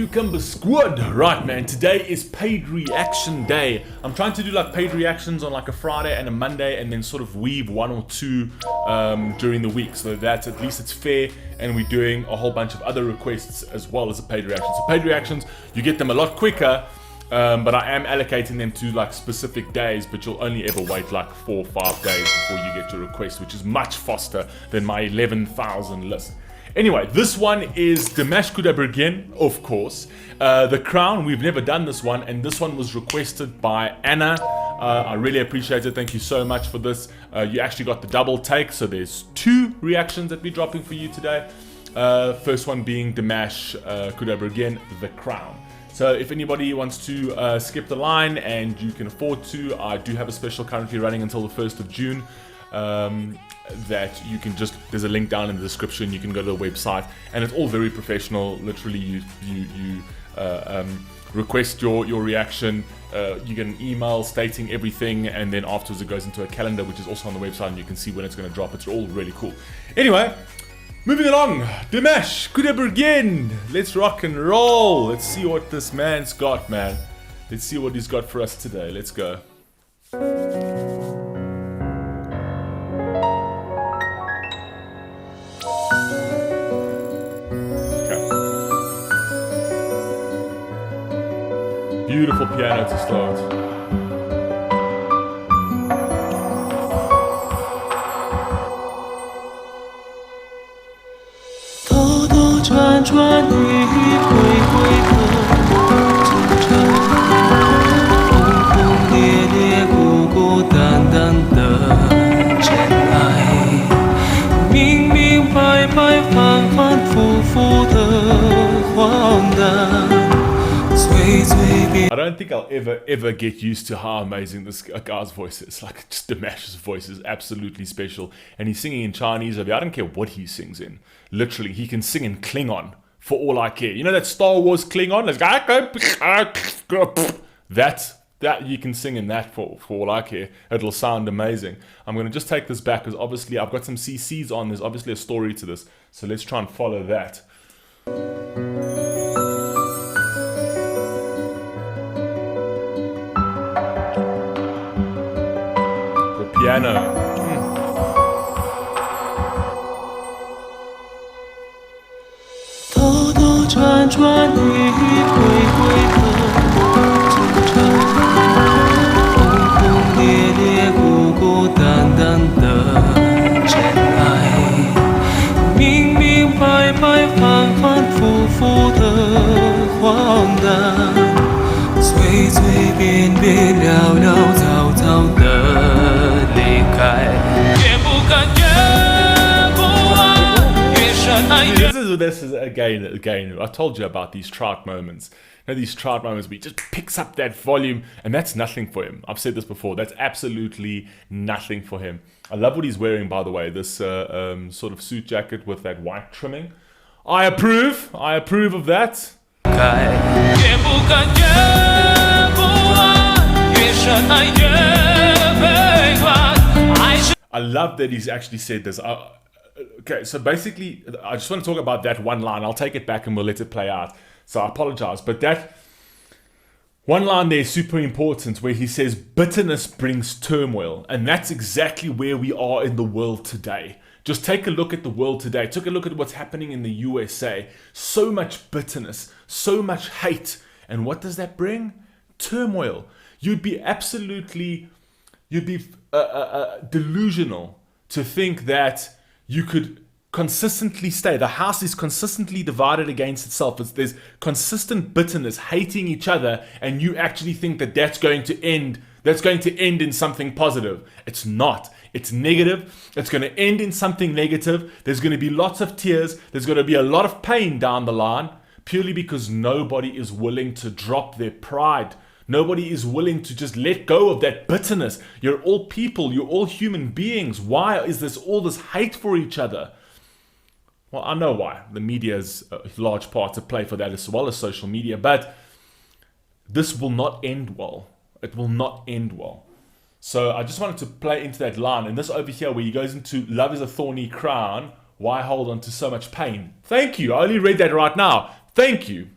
QCUMBER squad. Right, man, today is paid reaction day. I'm trying to do like paid reactions on like a Friday and a Monday and then sort of weave one or two during the week, so that at least it's fair, and we're doing a whole bunch of other requests as well as a paid reaction. So paid reactions, you get them a lot quicker, but I am allocating them to like specific days, but you'll only ever wait like 4 or 5 days before you get your request, which is much faster than my 11,000 list. Anyway, this one is Dimash Kudaibergen, of course. The Crown, we've never done this one, and this one was requested by Anna. I really appreciate it. Thank you so much for this. You actually got the double take, so there's 2 reactions that we're dropping for you today. First one being Dimash Kudaibergen, The Crown. So if anybody wants to skip the line and you can afford to, I do have a special currently running until the 1st of June. That you can just, there's a link down in the description, you can go to the website, and it's all very professional. Literally you request your reaction, you get an email stating everything, and then afterwards it goes into a calendar which is also on the website, and you can see when it's going to drop. It's all really cool. Anyway, moving along, Dimash Kudaibergen, let's rock and roll. Let's see what this man's got, man. Let's see what he's got for us today. Let's go. Beautiful piano to start. I don't think I'll ever get used to how amazing this guy's voice is. Like, just Dimash's voice is absolutely special, and he's singing in Chinese. I don't care what he sings in. Literally, he can sing in Klingon for all I care. You know that Star Wars Klingon? That you can sing in that for all I care. It'll sound amazing. I'm gonna just take this back because obviously I've got some CCs on. There's obviously a story to this, so let's try and follow that. Piano. This is again, I told you about these Trout moments. You know, these Trout moments where he just picks up that volume, and that's nothing for him. I've said this before, that's absolutely nothing for him. I love what he's wearing, by the way, this sort of suit jacket with that white trimming. I approve of that. I love that he's actually said this. Okay, so basically, I just want to talk about that one line. I'll take it back and we'll let it play out. So I apologize, but that one line there is super important, where he says, bitterness brings turmoil. And that's exactly where we are in the world today. Just take a look at the world today. Take a look at what's happening in the USA. So much bitterness, so much hate. And what does that bring? Turmoil. You'd be delusional to think that you could consistently stay. The house is consistently divided against itself. There's consistent bitterness, hating each other, and you actually think that that's going to end in something positive. It's not. It's negative. It's going to end in something negative. There's going to be lots of tears. There's going to be a lot of pain down the line, purely because nobody is willing to drop their pride. Nobody is willing to just let go of that bitterness. You're all people. You're all human beings. Why is this all this hate for each other? Well, I know why. The media is a large part to play for that, as well as social media. But this will not end well. It will not end well. So I just wanted to play into that line. And this over here, where he goes into love is a thorny crown. Why hold on to so much pain? Thank you. I only read that right now. Thank you.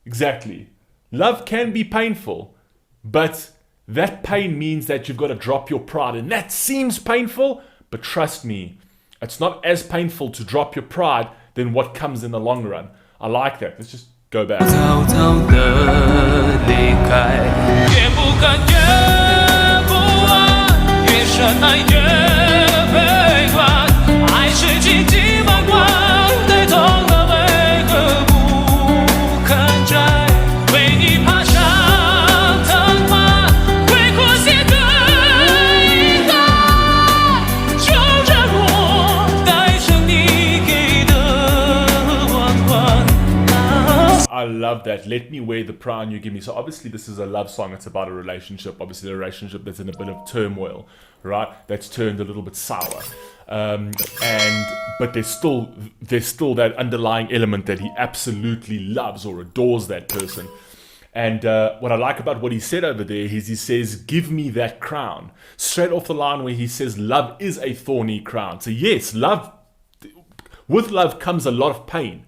Exactly. Love can be painful, but that pain means that you've got to drop your pride. And that seems painful, but trust me, it's not as painful to drop your pride than what comes in the long run. I like that. Let's just go back. I love that. Let me wear the crown you give me. So obviously this is a love song. It's about a relationship. Obviously a relationship that's in a bit of turmoil, right? That's turned a little bit sour. But there's still that underlying element that he absolutely loves or adores that person. And what I like about what he said over there is he says, give me that crown. Straight off the line where he says love is a thorny crown. So yes, with love comes a lot of pain,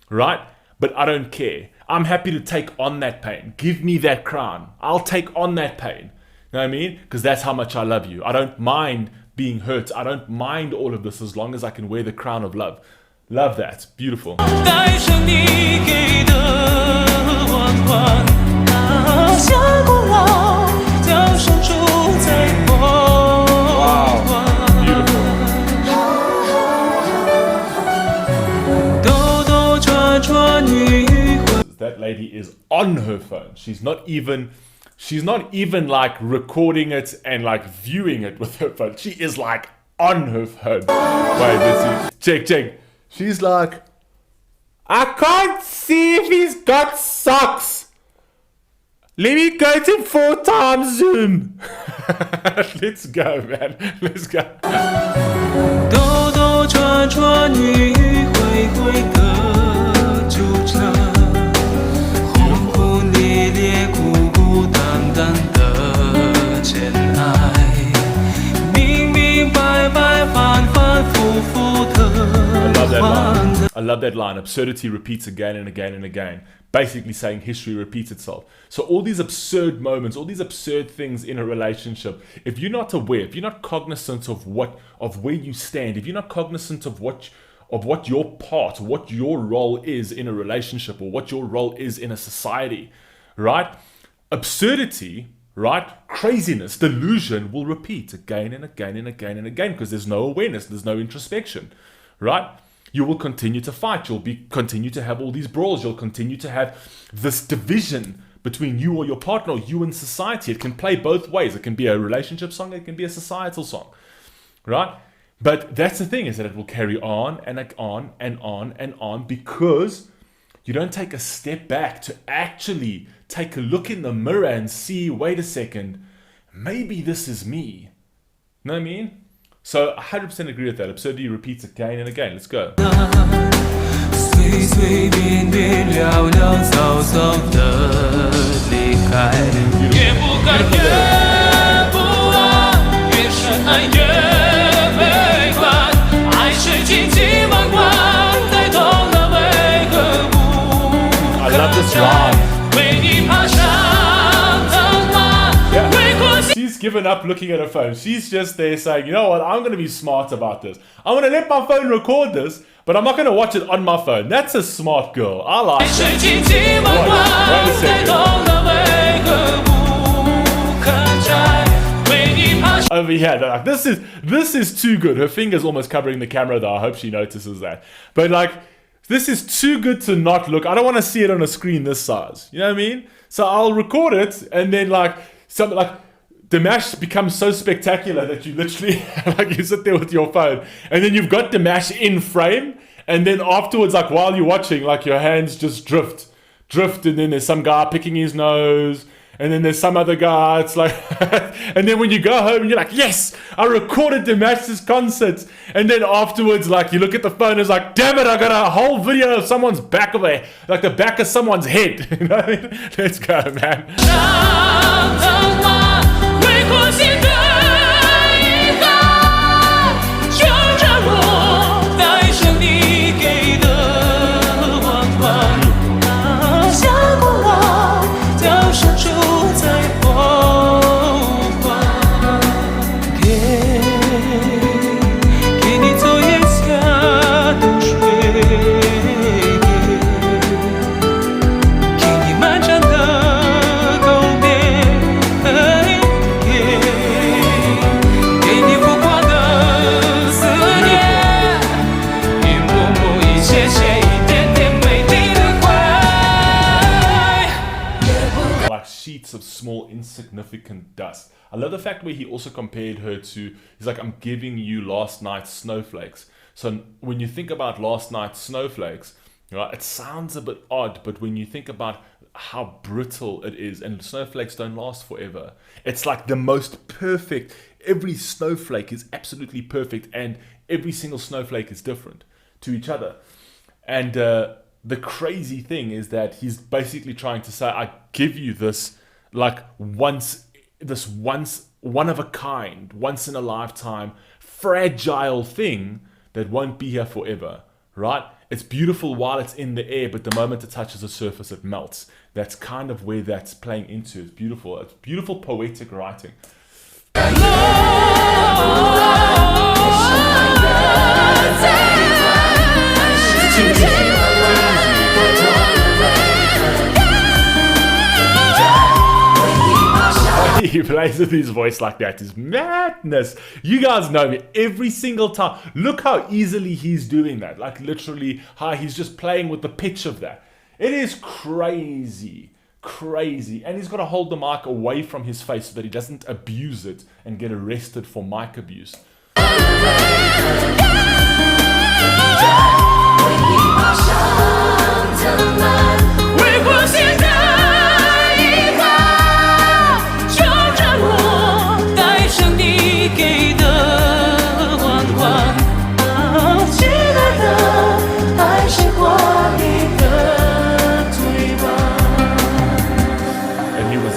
right? But I don't care. I'm happy to take on that pain. Give me that crown. I'll take on that pain. You know what I mean? Because that's how much I love you. I don't mind being hurt. I don't mind all of this as long as I can wear the crown of love. Love that. Beautiful. That lady is on her phone. She's not even like recording it and like viewing it with her phone. She is like on her phone. Wait, let's see. Check. She's like, I can't see if he's got socks. Let me go to 4x zoom. Let's go, man. Let's go. I love that line. Absurdity repeats again and again and again. Basically saying history repeats itself. So all these absurd moments, all these absurd things in a relationship, if you're not aware, if you're not cognizant of where you stand, if you're not cognizant of what your part, what your role is in a relationship, or what your role is in a society, right? Absurdity, right? Craziness, delusion will repeat again and again and again and again because there's no awareness, there's no introspection, right? You will continue to fight. You'll continue to have all these brawls. You'll continue to have this division between you or your partner, or you and society. It can play both ways. It can be a relationship song. It can be a societal song, right? But that's the thing, is that it will carry on and on and on and on because you don't take a step back to actually take a look in the mirror and see, wait a second, maybe this is me. Know what I mean? So I 100% agree with that. Absurdity repeats again and again. Let's go. I love this line. She's given up looking at her phone. She's just there saying, you know what, I'm going to be smart about this. I'm going to let my phone record this, but I'm not going to watch it on my phone. That's a smart girl. I like it. Wait a second. Over here, like, this is too good. Her finger's almost covering the camera though. I hope she notices that. But like, this is too good to not look. I don't want to see it on a screen this size. You know what I mean? So I'll record it, and then like something like Dimash becomes so spectacular that you literally like you sit there with your phone, and then you've got Dimash in frame, and then afterwards, like while you're watching, like your hands just drift, and then there's some guy picking his nose, and then there's some other guy. It's like, and then when you go home, you're like, yes, I recorded Dimash's concert, and then afterwards, like you look at the phone, it's like, damn it, I got a whole video of someone's back of a, like the back of someone's head. You know what I mean? Let's go, man. insignificant dust. I love the fact where he also compared her to, he's like, I'm giving you last night's snowflakes. So when you think about last night's snowflakes, right, it sounds a bit odd, but when you think about how brittle it is, and snowflakes don't last forever, it's like the most perfect. Every snowflake is absolutely perfect, and every single snowflake is different to each other. And the crazy thing is that he's basically trying to say, I give you this like one of a kind, once in a lifetime, fragile thing that won't be here forever, right? It's beautiful while it's in the air, but the moment it touches the surface, it melts. That's kind of where that's playing into. It's beautiful. It's beautiful poetic writing. He plays with his voice like that is madness. You guys know me every single time. Look how easily he's doing that. Like literally how he's just playing with the pitch of that. It is crazy. Crazy. And he's got to hold the mic away from his face so that he doesn't abuse it and get arrested for mic abuse.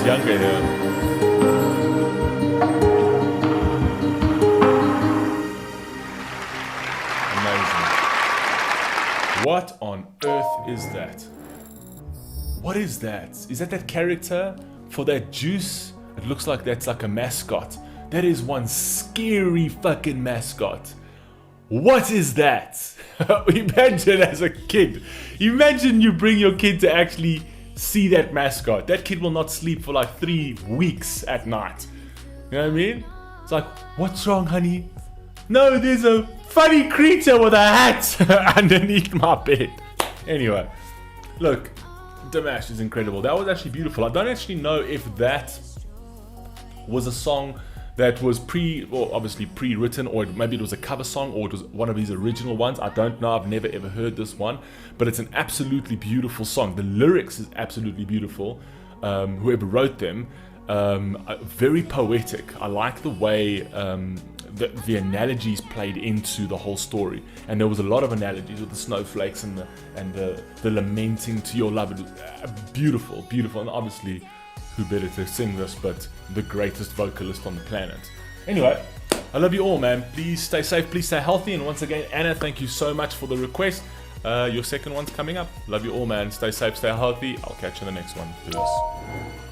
Younger here. Amazing. What on earth is that? What is that? Is that character for that juice? It looks like that's like a mascot. That is one scary fucking mascot. What is that? Imagine as a kid. Imagine you bring your kid to actually see that mascot. That kid will not sleep for like 3 weeks at night. You know what I mean? It's like, what's wrong, honey? No, there's a funny creature with a hat underneath my bed. Anyway, look, Dimash is incredible. That was actually beautiful. I don't actually know if that was a song that was obviously pre-written, or maybe it was a cover song, or it was one of his original ones. I don't know. I've never ever heard this one, but it's an absolutely beautiful song. The lyrics is absolutely beautiful. Whoever wrote them, very poetic. I like the way the analogies played into the whole story, and there was a lot of analogies with the snowflakes and the lamenting to your love. It was beautiful, beautiful, and obviously, who better to sing this but the greatest vocalist on the planet. Anyway, I love you all, man. Please stay safe, please stay healthy, and once again, Anna, thank you so much for the request. Your second one's coming up. Love you all, man. Stay safe, stay healthy. I'll catch you in the next one. Peace.